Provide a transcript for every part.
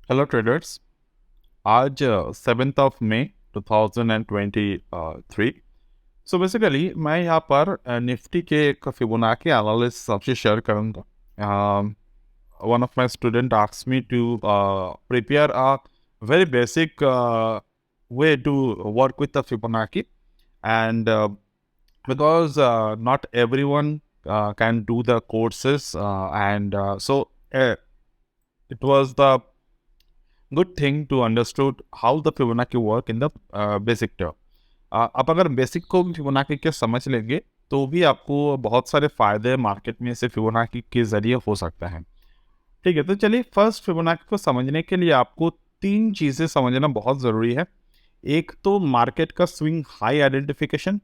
Hello traders. आज 7 मई 2023। So basically मैं यहाँ पर निफ्टी के एक फिबोनाची एनालिसिस आपसे शेयर करूँगा। One of my student asked me to prepare a very basic way to work with the Fibonacci, and because not everyone can do the courses, and so it was the good thing to understood how the Fibonacci work in the basic term. आप अगर basic को Fibonacci के समझ लेंगे तो भी आपको बहुत सारे फायदे मार्केट में से फिबोनाची के जरिए हो सकता है। ठीक है, तो चलिए फर्स्ट फिबोनाची को समझने के लिए आपको तीन चीज़ें समझना बहुत ज़रूरी है। एक तो मार्केट का स्विंग हाई आइडेंटिफिकेशन,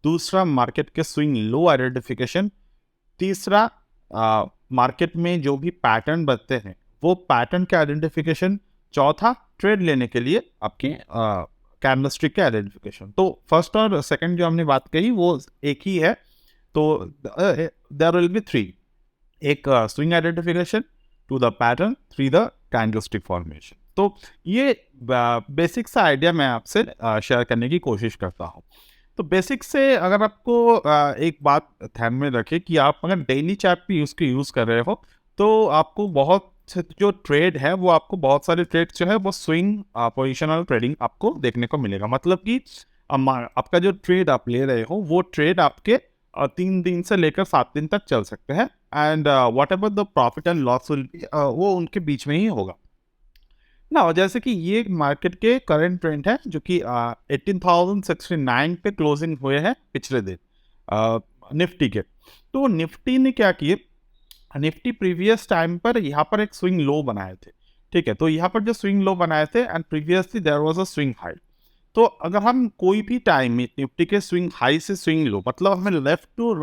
दूसरा मार्केट के स्विंग लो आइडेंटिफिकेशन, तीसरा मार्केट में जो भी पैटर्न बनते हैं वो पैटर्न के आइडेंटिफिकेशन, चौथा ट्रेड लेने के लिए आपके कैंडलस्टिक के आइडेंटिफिकेशन। तो फर्स्ट और सेकंड जो हमने बात कही वो एक ही है। तो देयर विल बी थ्री, एक swing identification, two the pattern, three the candlestick formation. तो ये बेसिक सा आइडिया मैं आपसे शेयर करने की कोशिश करता हूँ। तो बेसिक से अगर आपको एक बात ध्यान में रखें कि आप अगर डेली चार्ट भी उसको यूज़ कर रहे हो तो आपको बहुत से जो ट्रेड है वो आपको बहुत सारे ट्रेड जो है वो स्विंग पोजिशनल ट्रेडिंग आपको देखने को मिलेगा। मतलब कि आपका जो ट्रेड आप ले रहे हो वो ट्रेड आपके 3 दिन से लेकर 7 दिन तक चल सकते हैं, and what ever the profit and loss will be वो उनके बीच में ही होगा ना। जैसे कि ये मार्केट के करंट ट्रेंड है जो कि 18,069 पे क्लोजिंग हुए हैं पिछले दिन निफ्टी के। तो निफ्टी ने क्या किए, निफ्टी प्रीवियस टाइम पर यहाँ पर एक स्विंग लो बनाए थे। ठीक है, तो यहाँ पर जो स्विंग लो बनाए थे and previously there was a swing high. तो अगर हम कोई भी टाइम में निफ्टी के स्विंग हाई से स्विंग लो, मतलब हमें लेफ्ट टू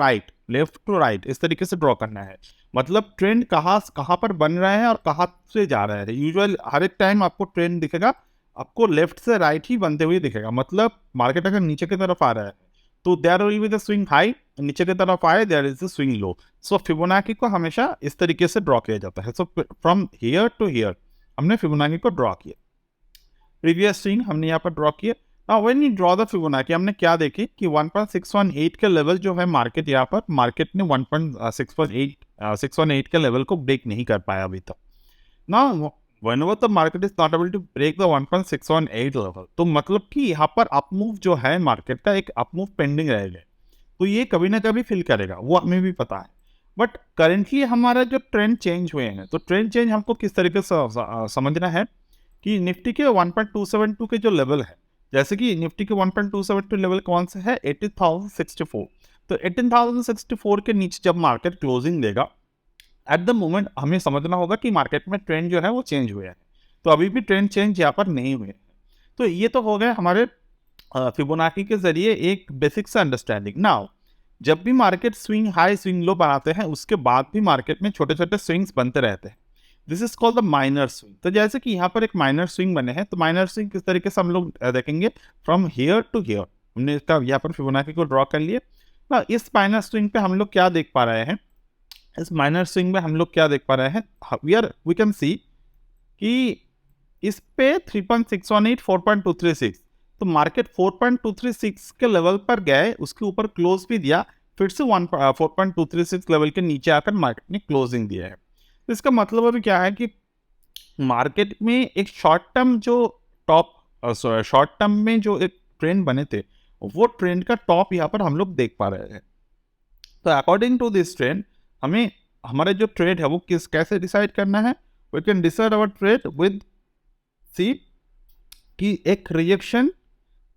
राइट इस तरीके से ड्रॉ करना है। मतलब ट्रेंड कहाँ कहाँ पर बन रहा है और कहाँ से जा रहा है। यूजुअल हर एक टाइम आपको ट्रेंड दिखेगा, आपको लेफ्ट से राइट ही बनते हुए दिखेगा। मतलब मार्केट अगर नीचे की तरफ आ रहा है तो there will be the swing high, नीचे की तरफ आए there is the swing low. So Fibonacci को हमेशा इस तरीके से ड्रॉ किया जाता है। So from here to here हमने फिबोनाची को ड्रॉ किया, प्रीवियस स्विंग हमने यहाँ पर ड्रॉ किया। Now when you draw the Fibonacci हमने क्या देखी कि 1.618 के लेवल जो है मार्केट, यहाँ पर मार्केट ने 1.618 के लेवल को ब्रेक नहीं कर पाया अभी तक। Now whenever the market is not able to break the 1.618 level, तो मतलब कि यहाँ पर अप मूव जो है मार्केट का, एक अप मूव पेंडिंग रहेगा। तो ये कभी ना कभी फिल करेगा, वो हमें भी पता है। बट करेंटली हमारा जो ट्रेंड चेंज हुए हैं, तो ट्रेंड चेंज हमको किस तरीके से समझना है कि निफ्टी के 1.272 के जो लेवल है, जैसे कि निफ्टी के 1.272 लेवल कौन से है, 18,064। तो 18,064 के नीचे जब मार्केट क्लोजिंग देगा एट द मोमेंट हमें समझना होगा कि मार्केट में ट्रेंड जो है वो चेंज हुआ है। तो अभी भी ट्रेंड चेंज यहाँ पर नहीं हुए। तो ये तो हो गए हमारे फिबोनाची के जरिए एक बेसिक सा अंडरस्टैंडिंग। नाउ जब भी market swing high swing low बनाते हैं उसके बाद भी मार्केट में छोटे छोटे स्विंग्स बनते रहते हैं। This is called the minor swing. तो जैसे कि यहाँ पर एक माइनर स्विंग बने हैं, तो माइनर स्विंग किस तरीके से हम लोग देखेंगे, फ्रॉम हियर टू हियर हमने इसका यहाँ पर फिबोनाची को ड्रॉ कर लिए ना। इस माइनर स्विंग पे हम लोग क्या देख पा रहे हैं, इस माइनर स्विंग में हम लोग क्या देख पा रहे हैं, वी कैन सी कि इस पे 3.618 4.236, तो मार्केट 4.236 के लेवल पर गए, उसके ऊपर क्लोज भी दिया, फिर से 4.236 लेवल के नीचे आकर मार्केट ने क्लोजिंग दिया है। तो इसका मतलब अभी क्या है कि मार्केट में एक शॉर्ट टर्म जो टॉप शॉर्ट टर्म में जो एक ट्रेंड बने थे वो ट्रेंड का टॉप यहाँ पर हम लोग देख पा रहे हैं। तो अकॉर्डिंग टू दिस ट्रेंड हमें हमारे जो ट्रेड है वो कैसे डिसाइड करना है, we can decide our trade with see कि एक रिजेक्शन,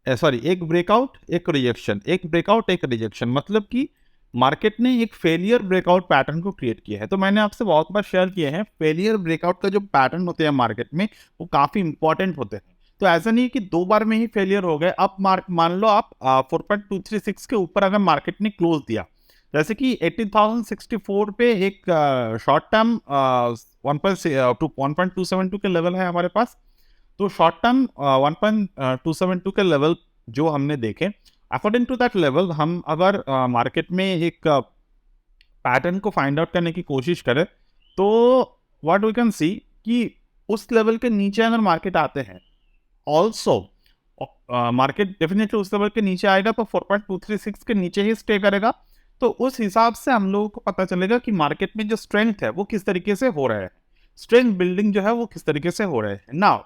एक ब्रेकआउट एक रिजेक्शन, एक ब्रेकआउट एक रिजेक्शन। मतलब कि मार्केट ने एक फेलियर ब्रेकआउट पैटर्न को क्रिएट किया है। तो मैंने आपसे बहुत बार शेयर किए हैं, फेलियर ब्रेकआउट का जो पैटर्न होते हैं मार्केट में वो काफ़ी इंपॉर्टेंट होते हैं। तो ऐसा नहीं कि 2 बार में ही फेलियर हो गए। अब मान लो आप 4.236 के ऊपर अगर मार्केट ने क्लोज दिया, जैसे कि 18,064 पे एक शॉर्ट टर्म 1.272 के लेवल है हमारे पास। तो शॉर्ट टर्म 1.272 के लेवल जो हमने देखे, अकॉर्डिंग टू दैट लेवल हम अगर मार्केट में एक पैटर्न को फाइंड आउट करने की कोशिश करें तो व्हाट वी कैन सी कि उस लेवल के नीचे अगर मार्केट आते हैं, ऑल्सो मार्केट डेफिनेटली उस लेवल के नीचे आएगा तो 4.236 के नीचे ही स्टे करेगा। तो उस हिसाब से हम लोगों को पता चलेगा कि मार्केट में जो स्ट्रेंथ है वो किस तरीके से हो रहा है, स्ट्रेंथ बिल्डिंग जो है वो किस तरीके से हो रहा है। नाउ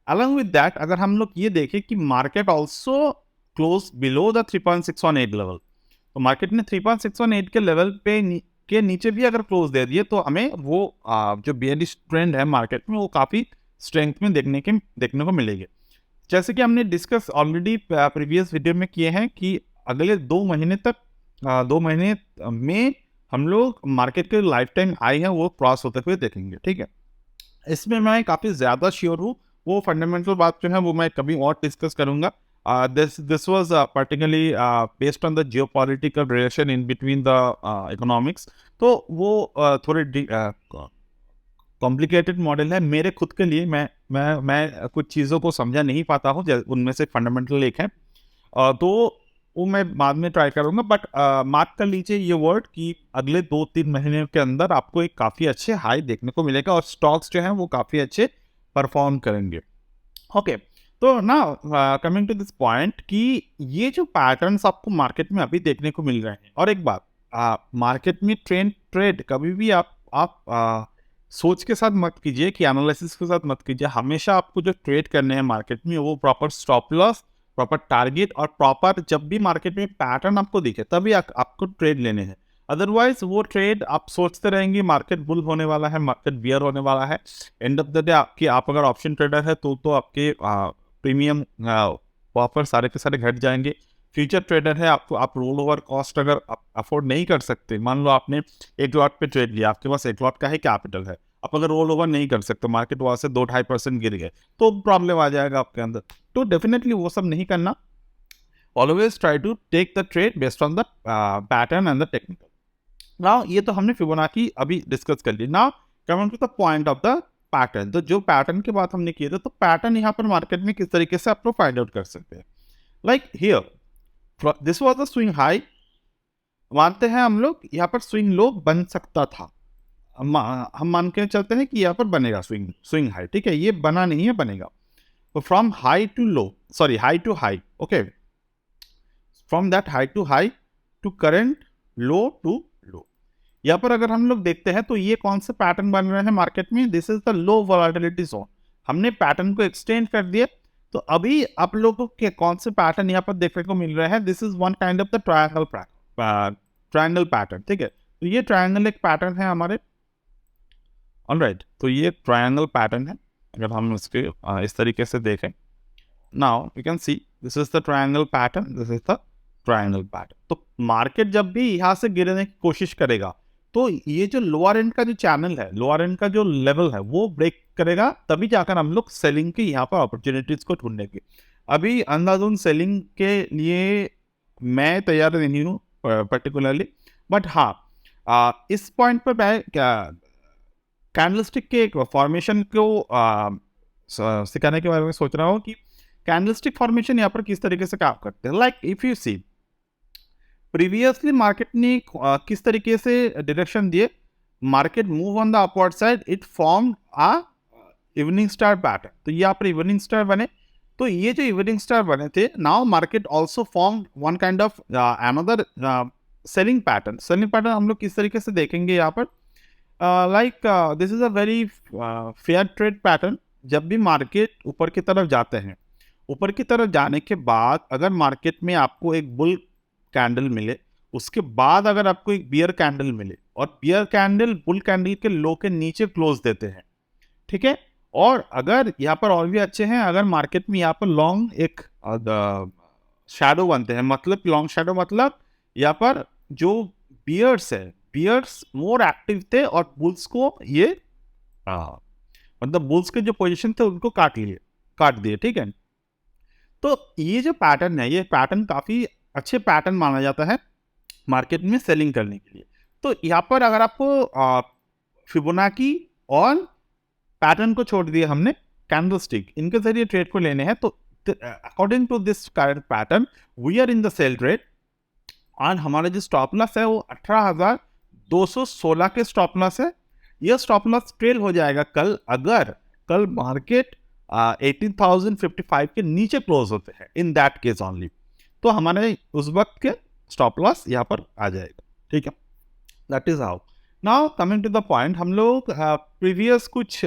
अलॉन्ग विद दैट अगर हम लोग ये देखें कि market also close below the 3.618 level, तो मार्केट ने 3.618 के लेवल पे के नीचे भी अगर क्लोज दे दिए तो हमें वो जो बेयरिश ट्रेंड है मार्केट में वो काफ़ी स्ट्रेंथ में देखने को मिलेगी। जैसे कि हमने डिस्कस ऑलरेडी प्रीवियस वीडियो में किए हैं कि अगले 2 महीने तक 2 महीने में हम लोग मार्केट के लाइफ टाइम हाई है वो क्रॉस होते हुए देखेंगे, ठीक है। इसमें मैं काफ़ी ज़्यादा श्योर हूँ, वो फंडामेंटल बात जो है वो मैं कभी और डिस्कस करूँगा। This was particularly based on the geopolitical relation in between the economics, तो वो थोड़े कॉम्प्लिकेटेड मॉडल है मेरे खुद के लिए। मैं कुछ चीज़ों को समझा नहीं पाता हूँ, उनमें से फंडामेंटल एक है, तो वो मैं बाद में ट्राई करूँगा। बट मार्क कर लीजिए ये वर्ड कि अगले 2-3 महीने के अंदर आपको एक काफ़ी अच्छे हाई देखने को मिलेगा और स्टॉक्स जो हैं वो काफ़ी अच्छे परफॉर्म करेंगे। ओके, तो ना कमिंग टू दिस पॉइंट कि ये जो पैटर्न्स आपको मार्केट में अभी देखने को मिल रहे हैं, और एक बात मार्केट में ट्रेड कभी भी आप सोच के साथ मत कीजिए कि एनालिसिस के साथ मत कीजिए। हमेशा आपको जो ट्रेड करने हैं मार्केट में वो proper stop loss, proper target और प्रॉपर जब भी मार्केट में पैटर्न आपको दिखे तभी आपको ट्रेड लेने हैं। अदरवाइज वो ट्रेड आप सोचते रहेंगे मार्केट बुल होने वाला है, मार्केट बियर होने वाला है, एंड ऑफ द डे आपकी आप अगर ऑप्शन ट्रेडर है तो आपके प्रीमियम ऑफर सारे के सारे घट जाएंगे। फ्यूचर ट्रेडर है, आपको आप रोल ओवर कॉस्ट अगर आप अफोर्ड नहीं कर सकते, मान लो आपने एक लॉट पे ट्रेड लिया, आपके पास एक लॉट का ही कैपिटल है, आप अगर रोल ओवर नहीं कर सकते, मार्केट वहाँ से 2-2.5% गिर गए तो प्रॉब्लम आ जाएगा आपके अंदर। तो डेफिनेटली वो सब नहीं करना, always try to take the trade based on the pattern and the technical. Now ये तो हमने फिबोनाची अभी डिस्कस कर ली। Now coming to the point of the pattern, तो जो पैटर्न की बात हमने की थी, तो पैटर्न यहाँ पर मार्केट में किस तरीके से आप लोग फाइंड आउट कर सकते हैं। Like here this was the swing high, मानते हैं हम लोग यहाँ पर स्विंग लो बन सकता था, हम मान के चलते हैं कि यहाँ पर बनेगा स्विंग हाई, ठीक है, ये बना नहीं है, बनेगा। तो from high to low, sorry high to high, okay, from that high to current low to low, यहाँ पर अगर हम लोग देखते हैं तो ये कौन से पैटर्न बन रहे हैं मार्केट में, this is the low volatility zone. हमने पैटर्न को एक्सटेंड कर दिया, तो अभी आप लोगों के कौन से पैटर्न यहाँ पर देखने को मिल रहे हैं, this is one kind of the triangle pattern, ठीक है। तो ये ट्रायंगल एक पैटर्न है हमारे, ऑलराइट, तो ये ट्रायंगल पैटर्न है। अगर हम इसके इस तरीके से देखें, now you can see this is the triangle pattern, this is the triangle pattern. तो मार्केट जब भी यहाँ से गिरने की कोशिश करेगा तो ये जो लोअर एंड का जो चैनल है, लोअर एंड का जो लेवल है वो ब्रेक करेगा, तभी जाकर हम लोग सेलिंग की यहाँ पर अपॉर्चुनिटीज को ढूंढेंगे। अभी अंधाधुंध सेलिंग के लिए मैं तैयार नहीं हूँ पर्टिकुलरली, बट हाँ इस पॉइंट पर मैं कैंडलस्टिक के फॉर्मेशन को सिखाने के बारे में सोच रहा हूँ कि कैंडलस्टिक फॉर्मेशन यहाँ पर किस तरीके से काम करते हैं। Like if you see previously market ने किस तरीके से डायरेक्शन दिए, market move on the upward side, it form a evening star pattern, तो यहाँ पर इवनिंग स्टार बने, तो ये जो इवनिंग स्टार बने थे, now market also form one kind of another selling pattern हम लोग किस तरीके से देखेंगे यहाँ पर, like this is a very fair trade pattern. जब भी मार्केट ऊपर की तरफ जाते हैं, ऊपर की तरफ जाने के बाद अगर मार्केट में आपको एक बुल कैंडल मिले, उसके बाद अगर आपको एक बियर कैंडल मिले और बियर कैंडल बुल कैंडल के लो के नीचे क्लोज देते हैं, ठीक है, और अगर यहाँ पर और भी अच्छे हैं, अगर मार्केट में यहाँ पर लॉन्ग एक शैडो बनते हैं, मतलब लॉन्ग शैडो मतलब यहाँ पर जो बियर्स है, बियर्स मोर एक्टिव थे और बुल्स को ये मतलब बुल्स के जो पोजीशन थे उनको काट दिए, ठीक है। तो ये जो पैटर्न है, ये पैटर्न काफ़ी अच्छे पैटर्न माना जाता है मार्केट में सेलिंग करने के लिए। तो यहाँ पर अगर आपको फिबोनाची और पैटर्न को छोड़ दिए हमने, कैंडलस्टिक, इनके जरिए ट्रेड को लेने हैं, तो according to this current pattern we are in the sell trade, और हमारा जो स्टॉप लॉस है वो 18,216 के स्टॉप लॉस है। यह स्टॉप लॉस ट्रेल हो जाएगा कल, अगर कल मार्केट 18,055 के नीचे क्लोज होते हैं, इन दैट केस ओनली, तो हमारे उस वक्त के स्टॉप लॉस यहाँ पर आ जाएगा, ठीक है। That is how. Now coming to the point, हम लोग प्रीवियस कुछ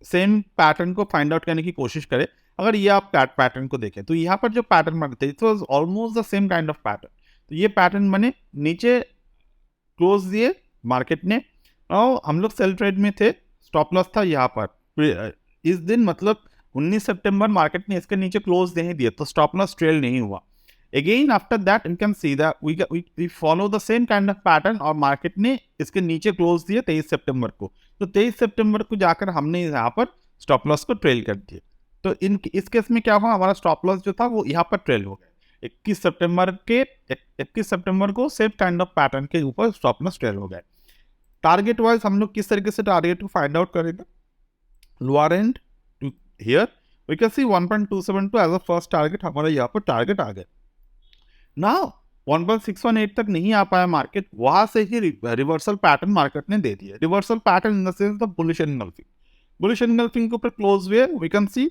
सेम पैटर्न को फाइंड आउट करने की कोशिश करें। अगर ये आप पैटर्न को देखें तो यहाँ पर जो पैटर्न बनते हैं, it was almost the same kind of pattern. तो ये पैटर्न बने, नीचे क्लोज दिए मार्केट ने, और हम लोग सेल ट्रेड में थे, स्टॉप लॉस था यहाँ पर। इस दिन मतलब 19 सितंबर मार्केट ने इसके नीचे क्लोज नहीं दिया, तो स्टॉप लॉस ट्रेल नहीं हुआ। Again after that you can see that we follow the same kind of pattern, और मार्केट ने इसके नीचे क्लोज दिया 23 सितंबर को। तो 23 सितंबर को जाकर हमने यहाँ पर स्टॉप लॉस को ट्रेल कर दिया। तो इस केस में क्या हुआ, हमारा स्टॉप लॉस जो था वो यहाँ पर ट्रेल हो गया। 21 सितंबर को सेम काइंड ऑफ पैटर्न के ऊपर स्टॉप लॉस ट्रेल हो गए। टारगेट वाइज हम लोग किस तरीके से टारगेट को फाइंड आउट करेंगे, lower end to here we can see 1.272 as a first target, हमारा यहाँ पर टारगेट आ गया। नाउ 1.618 तक नहीं आ पाया मार्केट, वहां से ही रिवर्सल पैटर्न मार्केट ने दे दिया। Reversal pattern in the sense the bullish engulfing, bullish engulfing के ऊपर क्लोज हुए, we can see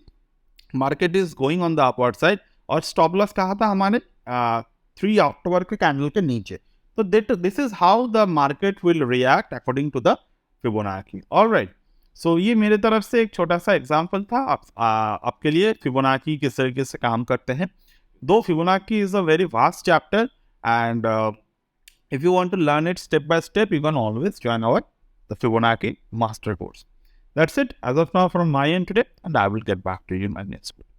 market is going on the upward side, और स्टॉप लॉस कहा था हमारे 3 अक्टूबर के कैंडल के नीचे। तो this is how the market will react according to the Fibonacci. Alright, so ये मेरे तरफ से एक छोटा सा एग्जांपल था आपके लिए, फिबोनाची किस तरीके से काम करते हैं। Though Fibonacci is a very vast chapter, and if you want to learn it step by step, you can always join the Fibonacci master course. That's it as of now from my end today, and I will get back to you in my next video.